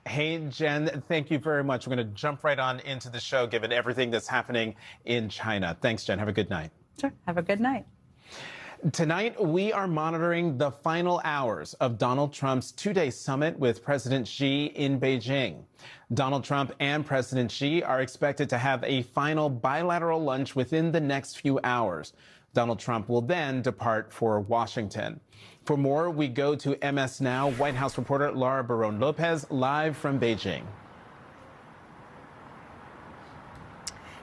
Hey, Jen, thank you very much. We're going to jump right on into the show, given everything that's happening in China. Thanks, Jen. Have a good night. Sure. Have a good night. Tonight, we are monitoring the final hours of Donald Trump's two-day summit with President Xi in Beijing. Donald Trump and President Xi are expected to have a final bilateral lunch within the next few hours. Donald Trump will then depart for Washington. For more, we go to MS Now White House reporter Laura Barron-Lopez live from Beijing.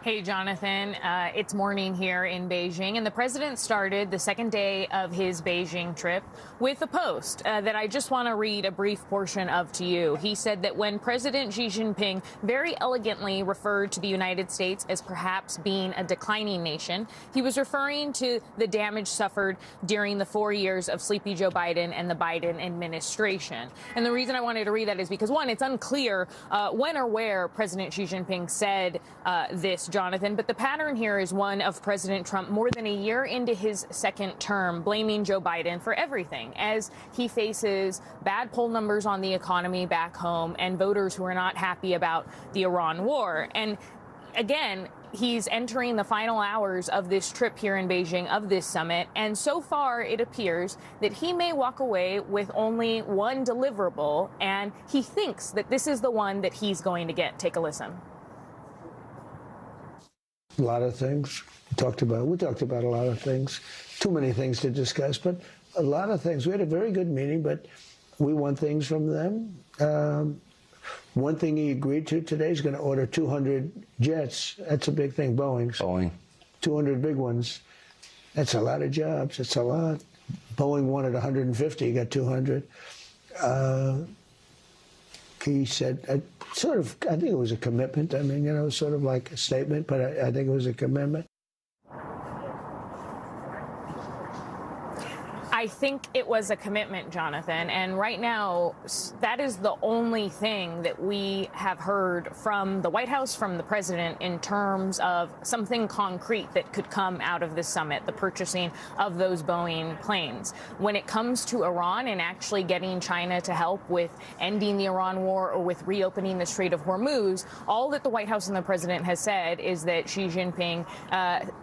Hey, Jonathan. It's morning here in Beijing, and the president started the second day of his Beijing trip with a post that I just want to read a brief portion of to you. He said that when President Xi Jinping very elegantly referred to the United States as perhaps being a declining nation, he was referring to the damage suffered during the 4 years of Sleepy Joe Biden and the Biden administration. And the reason I wanted to read that is because, one, it's unclear when or where President Xi Jinping said this, Jonathan, but the pattern here is one of President Trump more than a year into his second term, blaming Joe Biden for everything as he faces bad poll numbers on the economy back home and voters who are not happy about the Iran war. And again, he's entering the final hours of this trip here in Beijing, of this summit, and so far it appears that he may walk away with only one deliverable, and he thinks that this is the one that he's going to get. Take a listen. A lot of things we talked about a lot of things. Too many things to discuss, but a lot of things. We had a very good meeting, but we want things from them. One thing he agreed to today is going to order 200 jets. That's a big thing, Boeing's. Boeing. 200 big ones. That's a lot of jobs. It's a lot. Boeing wanted 150, he got 200. He said, I think it was a commitment. I mean, you know, sort of like a statement, but I think it was a commitment. I think it was a commitment, Jonathan, and right now that is the only thing that we have heard from the White House, from the president, in terms of something concrete that could come out of this summit, the purchasing of those Boeing planes. When it comes to Iran and actually getting China to help with ending the Iran war or with reopening the Strait of Hormuz, all that the White House and the president has said is that Xi Jinping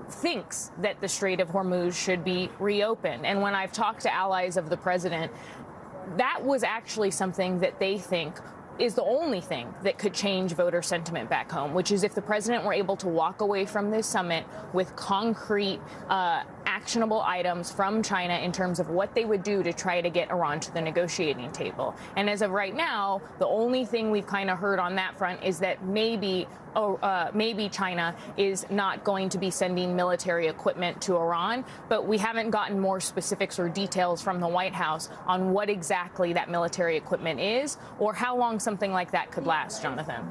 thinks that the Strait of Hormuz should be reopened. And when I've talked to allies of the president, that was actually something that they think is the only thing that could change voter sentiment back home, which is if the president were able to walk away from this summit with concrete, actionable items from China in terms of what they would do to try to get Iran to the negotiating table. And as of right now, the only thing we've kind of heard on that front is that maybe China is not going to be sending military equipment to Iran, but we haven't gotten more specifics or details from the White House on what exactly that military equipment is or how long something like that could last, Jonathan.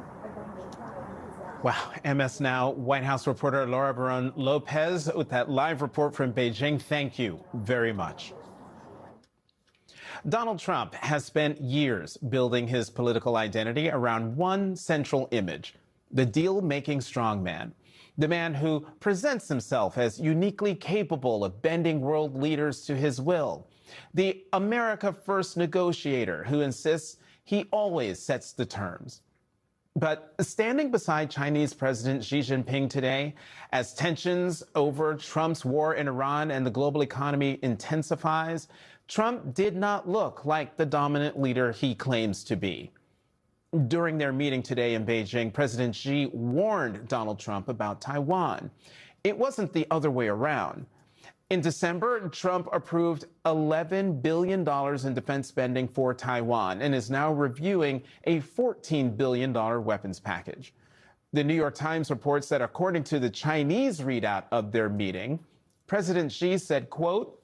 Wow. MS Now White House reporter Laura Barron-Lopez with that live report from Beijing. Thank you very much. Donald Trump has spent years building his political identity around one central image: the deal-making strongman, the man who presents himself as uniquely capable of bending world leaders to his will, the America First negotiator who insists he always sets the terms. But standing beside Chinese President Xi Jinping today, as tensions over Trump's war in Iran and the global economy intensifies, Trump did not look like the dominant leader he claims to be. During their meeting today in Beijing, President Xi warned Donald Trump about Taiwan. It wasn't the other way around. In December, Trump approved $11 billion in defense spending for Taiwan and is now reviewing a $14 billion weapons package. The New York Times reports that according to the Chinese readout of their meeting, President Xi said, quote,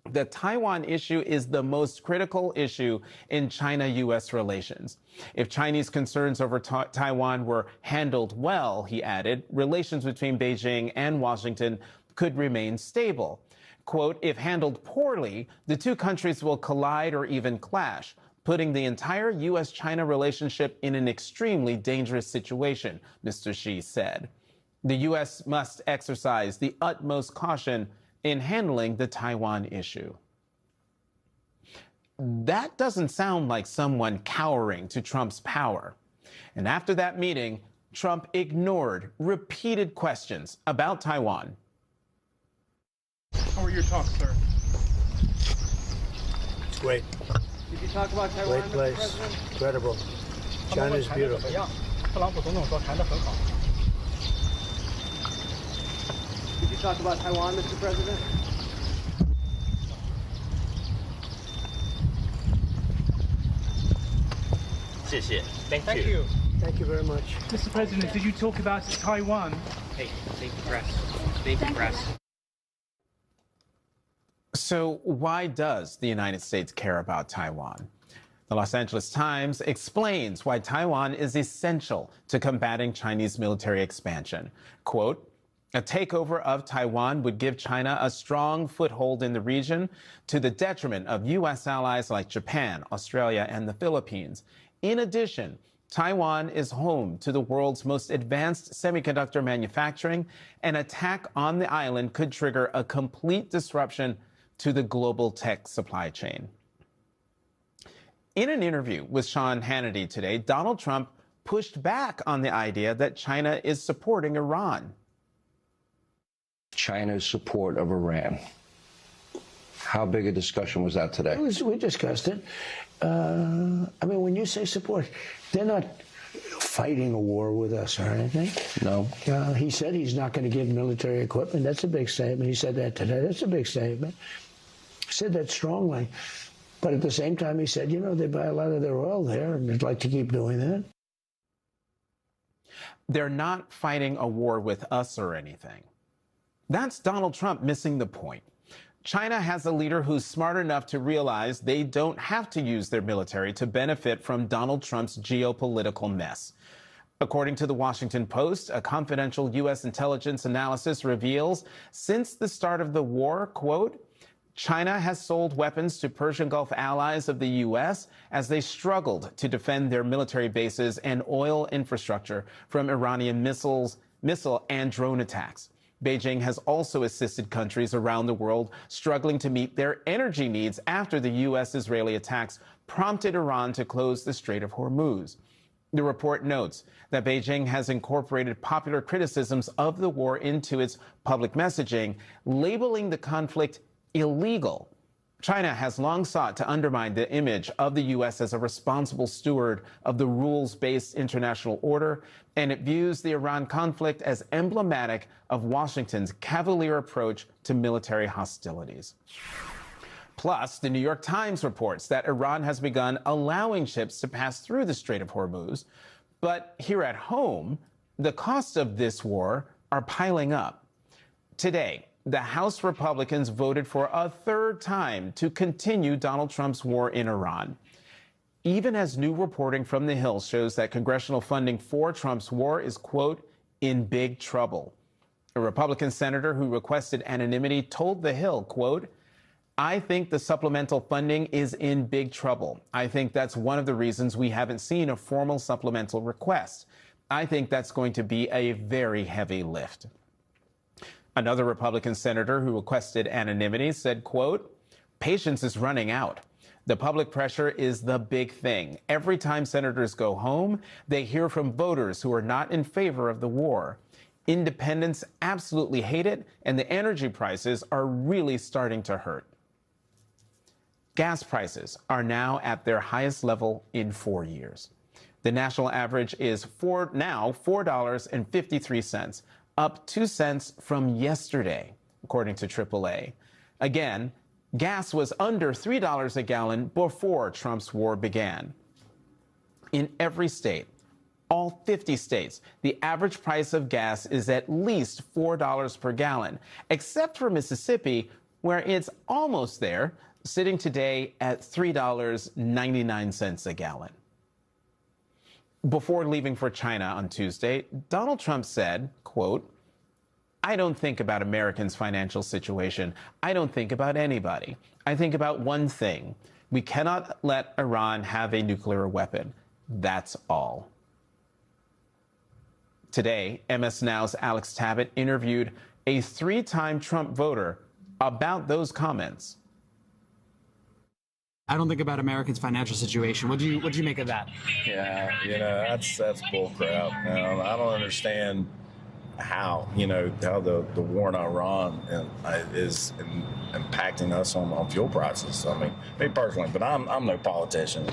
"The Taiwan issue is the most critical issue in China-U.S. relations. If Chinese concerns over Taiwan were handled well," he added, "relations between Beijing and Washington could remain stable. Quote, "If handled poorly, the two countries will collide or even clash, putting the entire U.S.-China relationship in an extremely dangerous situation," Mr. Xi said. The U.S. must exercise the utmost caution in handling the Taiwan issue. That doesn't sound like someone cowering to Trump's power. And after that meeting, Trump ignored repeated questions about Taiwan. How were your talks, sir? Great. Did you talk about Taiwan, Great place. Mr. President? Incredible. China's beautiful. 特朗普总统说谈得很好。Did you talk about Taiwan, Mr. President? Thank you. Thank you very much. Mr. President, did you talk about Taiwan? Hey, thank you, press. Thank you, press. So why does the United States care about Taiwan? The Los Angeles Times explains why Taiwan is essential to combating Chinese military expansion. Quote, a takeover of Taiwan would give China a strong foothold in the region to the detriment of U.S. allies like Japan, Australia, and the Philippines. In addition, Taiwan is home to the world's most advanced semiconductor manufacturing. An attack on the island could trigger a complete disruption to the global tech supply chain. In an interview with Sean Hannity today, Donald Trump pushed back on the idea that China is supporting Iran. China's support of Iran. How big a discussion was that today? We discussed it. I mean, when you say support, they're not fighting a war with us or anything. No. He said he's not going to give military equipment. That's a big statement. He said that today. That's a big statement. He said that strongly. But at the same time, he said, you know, they buy a lot of their oil there, and they'd like to keep doing that. They're not fighting a war with us or anything. That's Donald Trump missing the point. China has a leader who's smart enough to realize they don't have to use their military to benefit from Donald Trump's geopolitical mess. According to the Washington Post, a confidential U.S. intelligence analysis reveals since the start of the war, quote, China has sold weapons to Persian Gulf allies of the U.S. as they struggled to defend their military bases and oil infrastructure from Iranian missile and drone attacks. Beijing has also assisted countries around the world struggling to meet their energy needs after the U.S.-Israeli attacks prompted Iran to close the Strait of Hormuz. The report notes that Beijing has incorporated popular criticisms of the war into its public messaging, labeling the conflict illegal. China has long sought to undermine the image of the U.S. as a responsible steward of the rules-based international order, and it views the Iran conflict as emblematic of Washington's cavalier approach to military hostilities. Plus, the New York Times reports that Iran has begun allowing ships to pass through the Strait of Hormuz. But here at home, the costs of this war are piling up. Today, the House Republicans voted for a third time to continue Donald Trump's war in Iran. Even as new reporting from the Hill shows that congressional funding for Trump's war is, quote, in big trouble. A Republican senator who requested anonymity told the Hill, quote, I think the supplemental funding is in big trouble. I think that's one of the reasons we haven't seen a formal supplemental request. I think that's going to be a very heavy lift. Another Republican senator who requested anonymity said, quote, patience is running out. The public pressure is the big thing. Every time senators go home, they hear from voters who are not in favor of the war. Independents absolutely hate it, and the energy prices are really starting to hurt. Gas prices are now at their highest level in 4 years. The national average is now $4.53, up 2 cents from yesterday, according to AAA. Again, gas was under $3 a gallon before Trump's war began. In every state, all 50 states, the average price of gas is at least $4 per gallon, except for Mississippi, where it's almost there, sitting today at $3.99 a gallon. Before leaving for China on Tuesday, Donald Trump said, quote, I don't think about Americans' financial situation. I don't think about anybody. I think about one thing. We cannot let Iran have a nuclear weapon. That's all. Today, MSNOW's Alex Tabbitt interviewed a 3-time Trump voter about those comments. I don't think about Americans' financial situation. What do you make of that? Yeah, that's bull crap. I don't understand how the war in Iran is impacting us on fuel prices. I mean, me personally, but I'm no politician.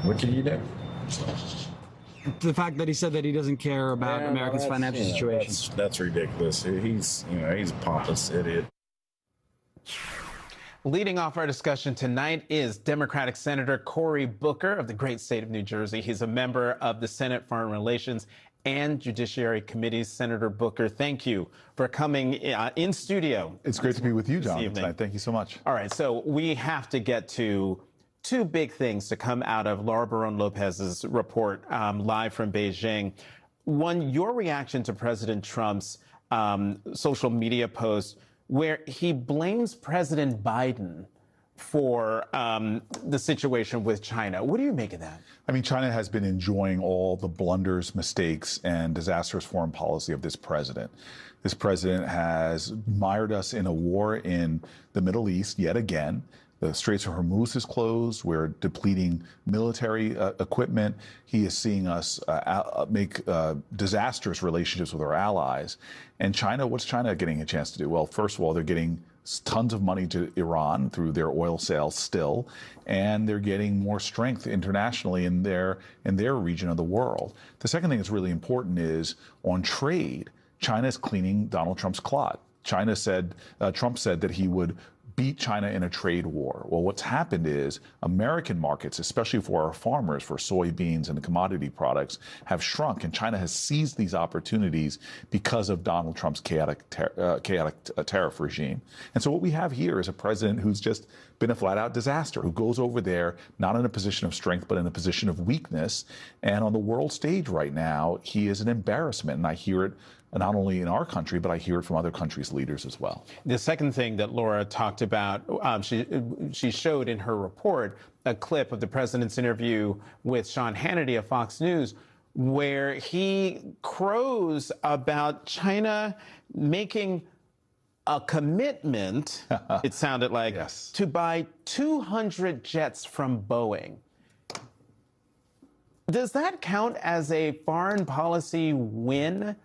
What can you do? The fact that he said that he doesn't care about Americans' financial situation. That's ridiculous. He's a pompous idiot. Leading off our discussion tonight is Democratic Senator Cory Booker of the great state of New Jersey. He's a member of the Senate Foreign Relations and Judiciary Committees. Senator Booker, thank you for coming in studio. It's great to be with you, John, tonight. Thank you so much. All right, so we have to get to two big things to come out of Laura Barron-Lopez's report live from Beijing. One, your reaction to President Trump's social media post where he blames President Biden for the situation with China. What do you make of that? I mean, China has been enjoying all the blunders, mistakes, and disastrous foreign policy of this president. This president has mired us in a war in the Middle East yet again. The Straits of Hormuz is closed. We're depleting military equipment. He is seeing us make disastrous relationships with our allies. And China, what's China getting a chance to do? Well, first of all, they're getting tons of money to Iran through their oil sales still, and they're getting more strength internationally in their region of the world. The second thing that's really important is on trade. China is cleaning Donald Trump's clout. Trump said that he would beat China in a trade war. Well, what's happened is American markets, especially for our farmers, for soybeans and commodity products, have shrunk, and China has seized these opportunities because of Donald Trump's chaotic tariff regime. And so what we have here is a president who's just been a flat-out disaster, who goes over there not in a position of strength, but in a position of weakness. And on the world stage right now, he is an embarrassment, and I hear it not only in our country, but I hear it from other countries' leaders as well. The second thing that Laura talked about, she showed in her report a clip of the president's interview with Sean Hannity of Fox News, where he crows about China making a commitment, it sounded like, yes, to buy 200 jets from Boeing. Does that count as a foreign policy win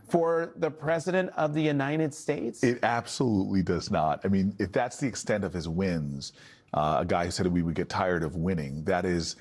for the president of the United States? It absolutely does not. I mean, if that's the extent of his wins, a guy who said we would get tired of winning, that is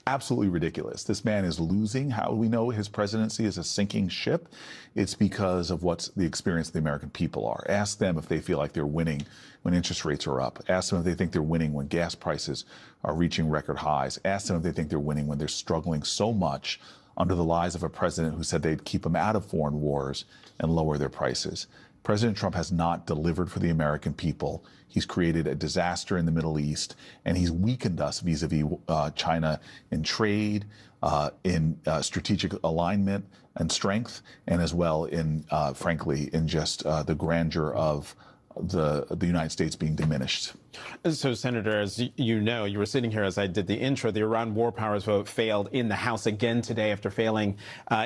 absolutely ridiculous. This man is losing. How do we know his presidency is a sinking ship? It's because of what's the experience of the American people are. Ask them if they feel like they're winning when interest rates are up. Ask them if they think they're winning when gas prices are reaching record highs. Ask them if they think they're winning when they're struggling so much under the lies of a president who said they'd keep them out of foreign wars and lower their prices. President Trump has not delivered for the American people. He's created a disaster in the Middle East, and he's weakened us vis-a-vis China in trade, in strategic alignment and strength, and as well in, frankly, in just the grandeur of the United States being diminished. So, Senator, as you know, you were sitting here as I did the intro. The Iran War Powers vote failed in the House again today after failing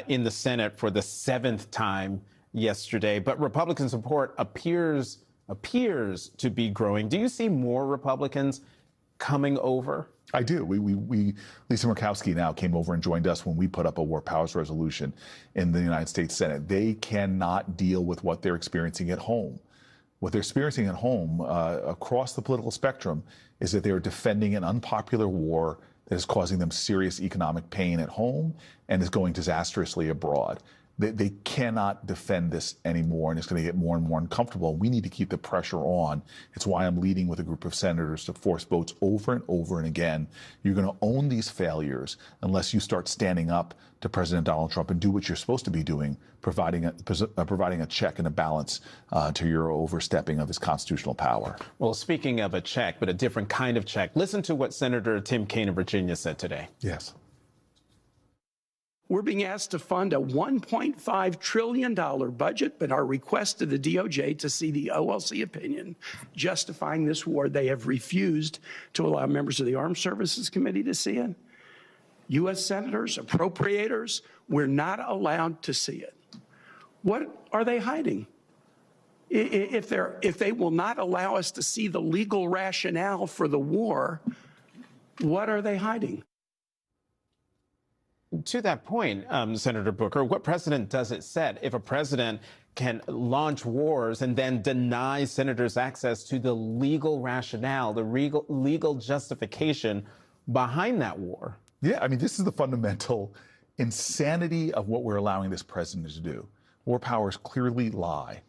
in the Senate for the 7th time yesterday. But Republican support appears to be growing. Do you see more Republicans coming over? I do. Lisa Murkowski now came over and joined us when we put up a War Powers resolution in the United States Senate. They cannot deal with what they're experiencing at home. What they're experiencing at home across the political spectrum is that they are defending an unpopular war that is causing them serious economic pain at home and is going disastrously abroad. They cannot defend this anymore, and it's going to get more and more uncomfortable. We need to keep the pressure on. It's why I'm leading with a group of senators to force votes over and over and again. You're going to own these failures unless you start standing up to President Donald Trump and do what you're supposed to be doing, providing a check and a balance to your overstepping of his constitutional power. Well, speaking of a check, but a different kind of check, listen to what Senator Tim Kaine of Virginia said today. Yes. We're being asked to fund a $1.5 trillion budget, but our request to the DOJ to see the OLC opinion justifying this war, they have refused to allow members of the Armed Services Committee to see it. U.S. senators, appropriators, we're not allowed to see it. What are they hiding? If they will not allow us to see the legal rationale for the war, what are they hiding? To that point, Senator Booker, what precedent does it set if a president can launch wars and then deny senators access to the legal rationale, the legal justification behind that war? Yeah, I mean, this is the fundamental insanity of what we're allowing this president to do. War powers clearly lie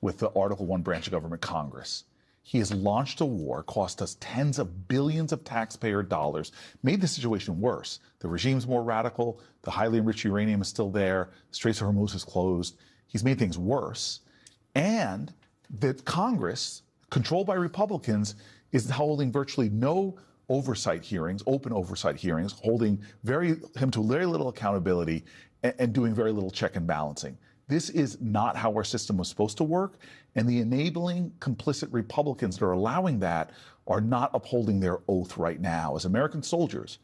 with the Article I branch of government, Congress. He has launched a war, cost us tens of billions of taxpayer dollars, made the situation worse. The regime's more radical, the highly enriched uranium is still there, Straits of Hormuz is closed. He's made things worse. And the Congress, controlled by Republicans, is holding virtually no oversight hearings, open oversight hearings, holding him to very little accountability and doing very little check and balancing. This is not how our system was supposed to work, and the enabling complicit Republicans that are allowing that are not upholding their oath right now. As American soldiers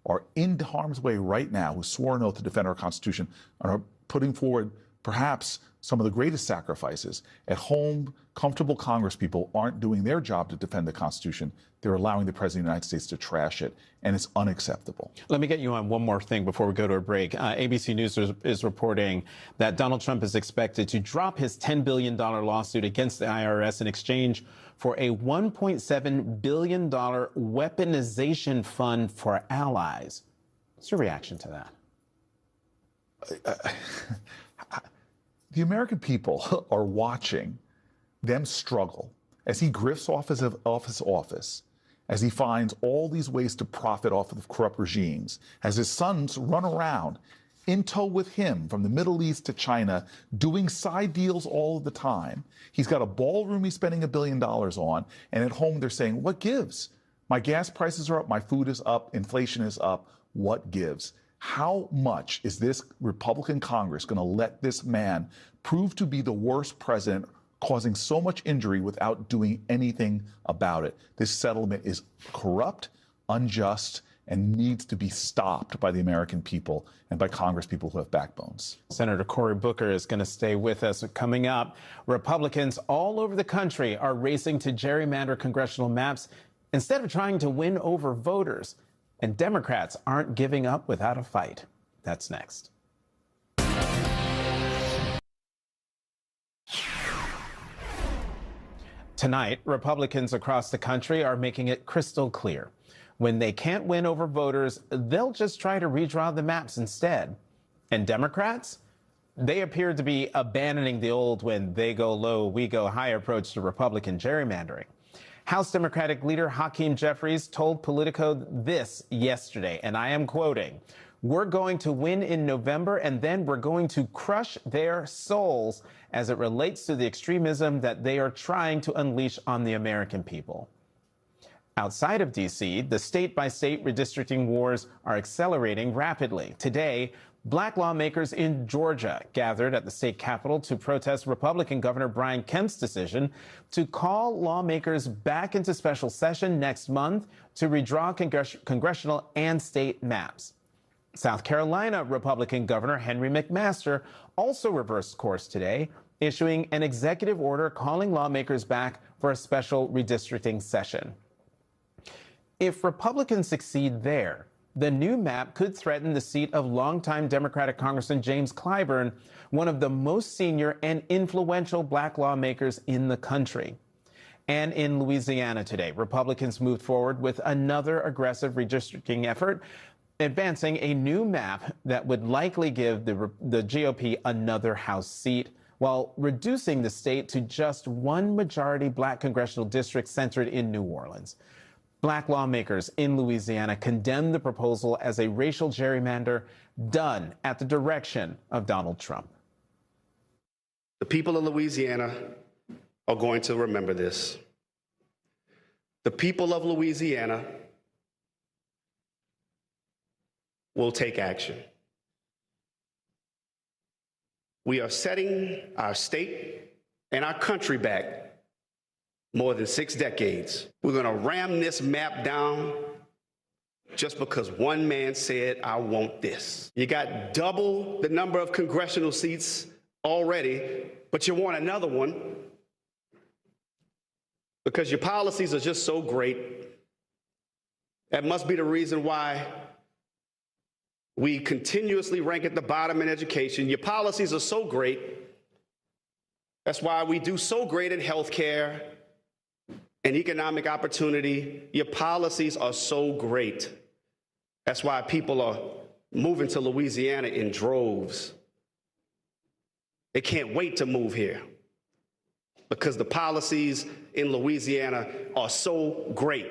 are in harm's way right now, who swore an oath to defend our Constitution, and are putting forward perhaps some of the greatest sacrifices. At home, comfortable Congress people aren't doing their job to defend the Constitution. They're allowing the President of the United States to trash it, and it's unacceptable. Let me get you on one more thing before we go to a break. ABC News is reporting that Donald Trump is expected to drop his $10 billion lawsuit against the IRS in exchange for a $1.7 billion weaponization fund for allies. What's your reaction to that? The American people are watching them struggle as he grifts off his office, as he finds all these ways to profit off of corrupt regimes, as his sons run around in tow with him from the Middle East to China, doing side deals all of the time. He's got a ballroom he's spending $1 billion on, and at home they're saying, what gives? My gas prices are up, my food is up, inflation is up, what gives? How much is this Republican Congress going to let this man prove to be the worst president, causing so much injury without doing anything about it? This settlement is corrupt, unjust, and needs to be stopped by the American people and by Congress people who have backbones. Senator Cory Booker is going to stay with us. Coming up, Republicans all over the country are racing to gerrymander congressional maps instead of trying to win over voters. And Democrats aren't giving up without a fight. That's next. Tonight, Republicans across the country are making it crystal clear. When they can't win over voters, they'll just try to redraw the maps instead. And Democrats? They appear to be abandoning the old when they go low, we go high approach to Republican gerrymandering. House Democratic leader Hakeem Jeffries told Politico this yesterday, and I am quoting, "We're going to win in November, and then we're going to crush their souls as it relates to the extremism that they are trying to unleash on the American people." Outside of D.C., the state-by-state redistricting wars are accelerating rapidly. Today, Black lawmakers in Georgia gathered at the state capitol to protest Republican Governor Brian Kemp's decision to call lawmakers back into special session next month to redraw congressional and state maps. South Carolina Republican Governor Henry McMaster also reversed course today, issuing an executive order calling lawmakers back for a special redistricting session. If Republicans succeed there, the new map could threaten the seat of longtime Democratic Congressman James Clyburn, one of the most senior and influential Black lawmakers in the country. And in Louisiana today, Republicans moved forward with another aggressive redistricting effort, advancing a new map that would likely give the GOP another House seat, while reducing the state to just one majority Black congressional district centered in New Orleans. Black lawmakers in Louisiana condemned the proposal as a racial gerrymander done at the direction of Donald Trump. The people of Louisiana are going to remember this. The people of Louisiana will take action. We are setting our state and our country back more than 6 decades. We're going to ram this map down just because one man said, I want this. You got double the number of congressional seats already, but you want another one because your policies are just so great. That must be the reason why we continuously rank at the bottom in education. Your policies are so great. That's why we do so great in healthcare and economic opportunity. Your policies are so great. That's why people are moving to Louisiana in droves. They can't wait to move here because the policies in Louisiana are so great.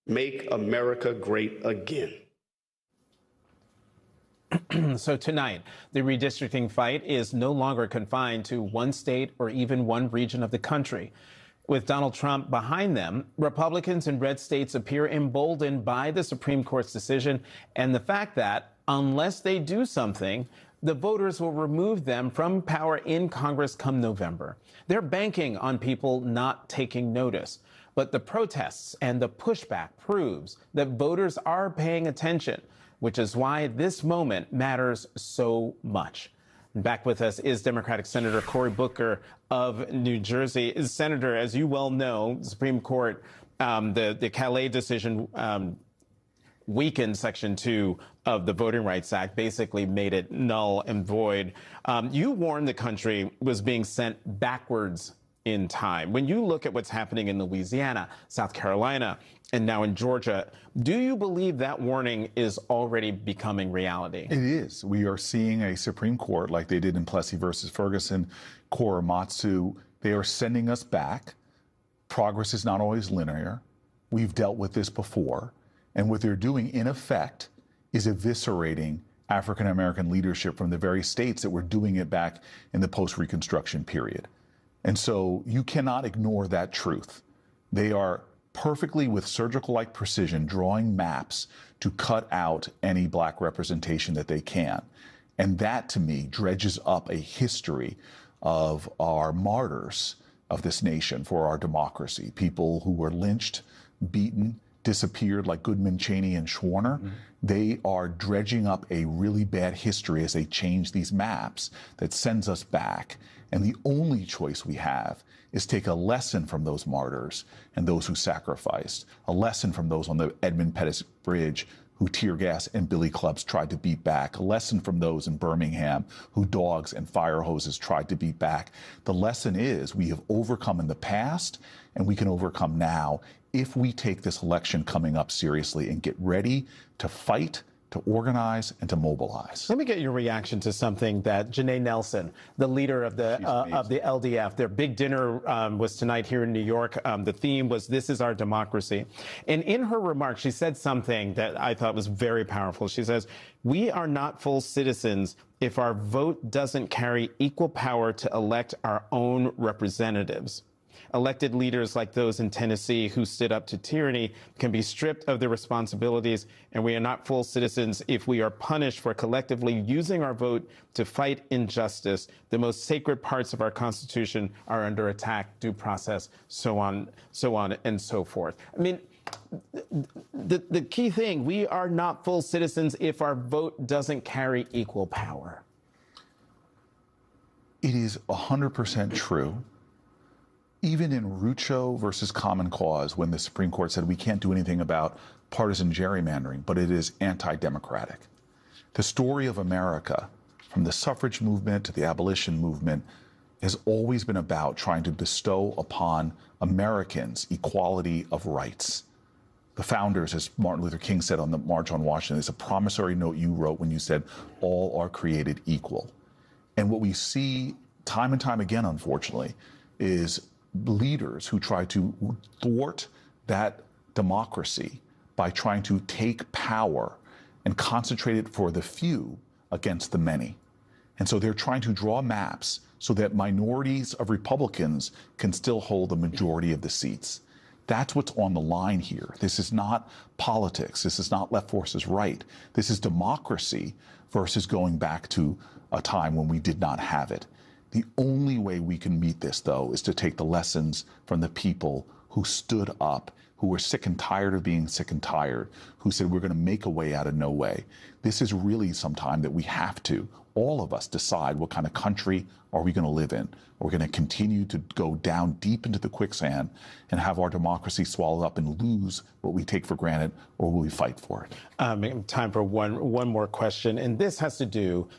Make America great again. So tonight, the redistricting fight is no longer confined to one state or even one region of the country. With Donald Trump behind them, Republicans in red states appear emboldened by the Supreme Court's decision and the fact that, unless they do something, the voters will remove them from power in Congress come November. They're banking on people not taking notice. But the protests and the pushback proves that voters are paying attention, which is why this moment matters so much. Back with us is Democratic Senator Cory Booker of New Jersey. Senator, as you well know, the Supreme Court, the Calais decision weakened Section 2 of the Voting Rights Act, basically made it null and void. You warned the country was being sent backwards in time. When you look at what's happening in Louisiana, South Carolina, and now in Georgia, do you believe that warning is already becoming reality? It is. We are seeing a Supreme Court, like they did in Plessy versus Ferguson, Korematsu. They are sending us back. Progress is not always linear. We've dealt with this before. And what they're doing, in effect, is eviscerating African-American leadership from the very states that were doing it back in the post-Reconstruction period. And so you cannot ignore that truth. They are perfectly, with surgical-like precision, drawing maps to cut out any black representation that they can. And that, to me, dredges up a history of our martyrs of this nation for our democracy. People who were lynched, beaten, disappeared like Goodman, Cheney, and Schwerner. They are dredging up a really bad history as they change these maps that sends us back. And the only choice we have is take a lesson from those martyrs and those who sacrificed, a lesson from those on the Edmund Pettus Bridge who tear gas and billy clubs tried to beat back, a lesson from those in Birmingham who dogs and fire hoses tried to beat back. The lesson is we have overcome in the past and we can overcome now if we take this election coming up seriously and get ready to fight, to organize, and to mobilize. Let me get your reaction to something that Janae Nelson, the leader of the LDF, their big dinner was tonight here in New York. The theme was "This is our democracy." And in her remarks, she said something that I thought was very powerful. She says, "We are not full citizens if our vote doesn't carry equal power to elect our own representatives. Elected leaders like those in Tennessee who stood up to tyranny can be stripped of their responsibilities, and we are not full citizens if we are punished for collectively using our vote to fight injustice. The most sacred parts of our Constitution are under attack, due process, so on and so forth." I mean, the key thing, we are not full citizens if our vote doesn't carry equal power. It is 100% true. Even in Rucho versus Common Cause, when the Supreme Court said we can't do anything about partisan gerrymandering, but it is anti-democratic. The story of America, from the suffrage movement to the abolition movement, has always been about trying to bestow upon Americans equality of rights. The founders, as Martin Luther King said on the March on Washington, is a promissory note you wrote when you said all are created equal. And what we see time and time again, unfortunately, is leaders who try to thwart that democracy by trying to take power and concentrate it for the few against the many. And so they're trying to draw maps so that minorities of Republicans can still hold the majority of the seats. That's what's on the line here. This is not politics. This is not left versus right. This is democracy versus going back to a time when we did not have it. The only way we can meet this, though, is to take the lessons from the people who stood up, who were sick and tired of being sick and tired, who said we're going to make a way out of no way. This is really some time that we have to, all of us, decide what kind of country are we going to live in. Are we going to continue to go down deep into the quicksand and have our democracy swallowed up and lose what we take for granted, or will we fight for it? Time for one more question, and this has to do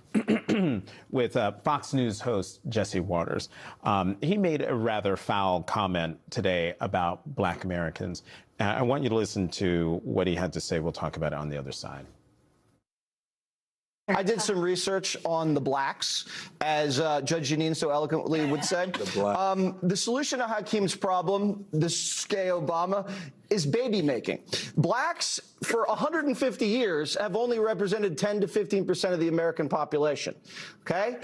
with Fox News host Jesse Waters. He made a rather foul comment today about Black Americans. I want you to listen to what he had to say. We'll talk about it on the other side. I did some research on the blacks, as Judge Jeanine so eloquently would say. The solution to Hakeem's problem, this gay Obama, is baby making. Blacks, for 150 years, have only represented 10 to 15% of the American population. Okay?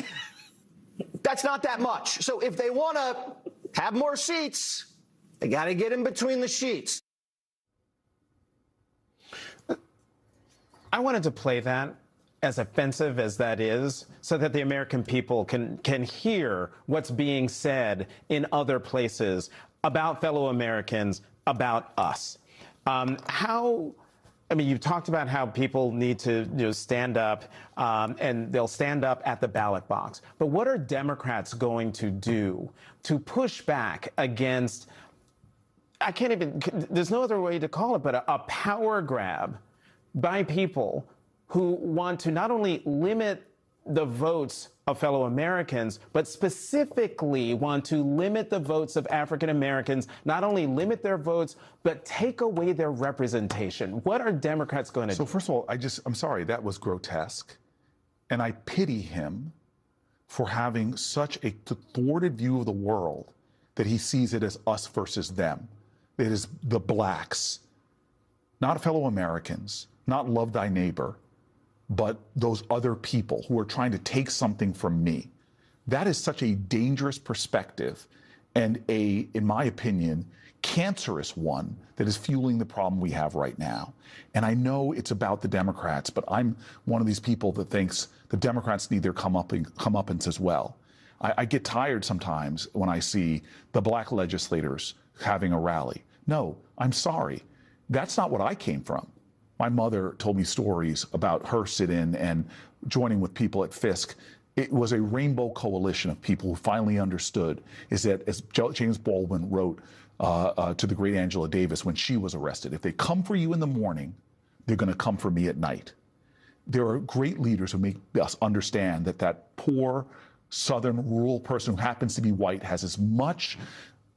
That's not that much. So if they want to have more seats, they got to get in between the sheets. I wanted to play that, as offensive as that is, so that the American people can hear what's being said in other places about fellow Americans, about us. You've talked about how people need to stand up, and they'll stand up at the ballot box. But what are Democrats going to do to push back against, there's no other way to call it, but a power grab by people who want to not only limit the votes of fellow Americans, but specifically want to limit the votes of African Americans, not only limit their votes, but take away their representation. What are Democrats going to do? So first of all, I'm sorry, that was grotesque. And I pity him for having such a thwarted view of the world that he sees it as us versus them. It is the blacks, not fellow Americans, not love thy neighbor, but those other people who are trying to take something from me. That is such a dangerous perspective and in my opinion, cancerous one that is fueling the problem we have right now. And I know it's about the Democrats, but I'm one of these people that thinks the Democrats need their comeuppance as well. I get tired sometimes when I see the black legislators having a rally. No, I'm sorry. That's not what I came from. My mother told me stories about her sit-in and joining with people at Fisk. It was a rainbow coalition of people who finally understood is that, as James Baldwin wrote to the great Angela Davis when she was arrested, if they come for you in the morning, they're going to come for me at night. There are great leaders who make us understand that that poor Southern rural person who happens to be white has as much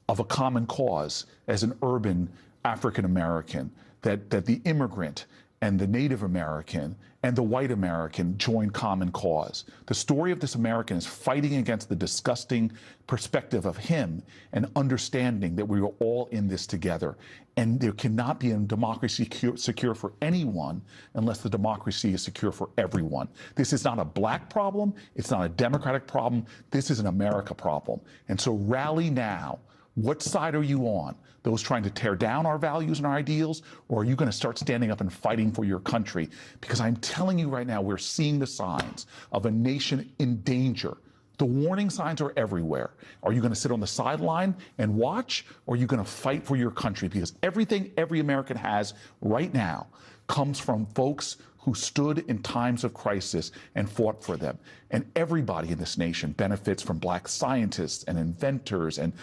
of a common cause as an urban African American, that the immigrant and the Native American and the white American join common cause. The story of this American is fighting against the disgusting perspective of him and understanding that we are all in this together. And there cannot be a democracy secure for anyone unless the democracy is secure for everyone. This is not a black problem. It's not a Democratic problem. This is an America problem. And so rally now. What side are you on? Those trying to tear down our values and our ideals? Or are you going to start standing up and fighting for your country? Because I'm telling you right now, we're seeing the signs of a nation in danger. The warning signs are everywhere. Are you going to sit on the sideline and watch? Or are you going to fight for your country? Because everything every American has right now comes from folks who stood in times of crisis and fought for them. And everybody in this nation benefits from black scientists and inventors and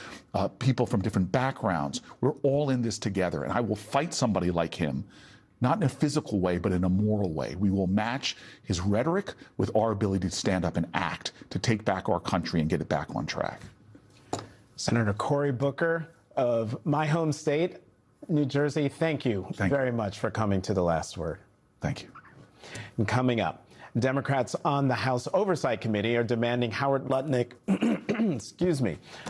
people from different backgrounds. We're all in this together. And I will fight somebody like him, not in a physical way, but in a moral way. We will match his rhetoric with our ability to stand up and act to take back our country and get it back on track. Senator Cory Booker of my home state, New Jersey, thank you very much for coming to The Last Word. Thank you. And coming up, Democrats on the House Oversight Committee are demanding Howard Lutnick,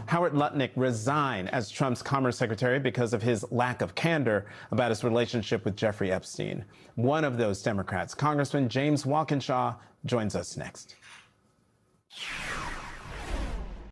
Howard Lutnick resign as Trump's Commerce Secretary because of his lack of candor about his relationship with Jeffrey Epstein. One of those Democrats, Congressman James Walkinshaw, joins us next.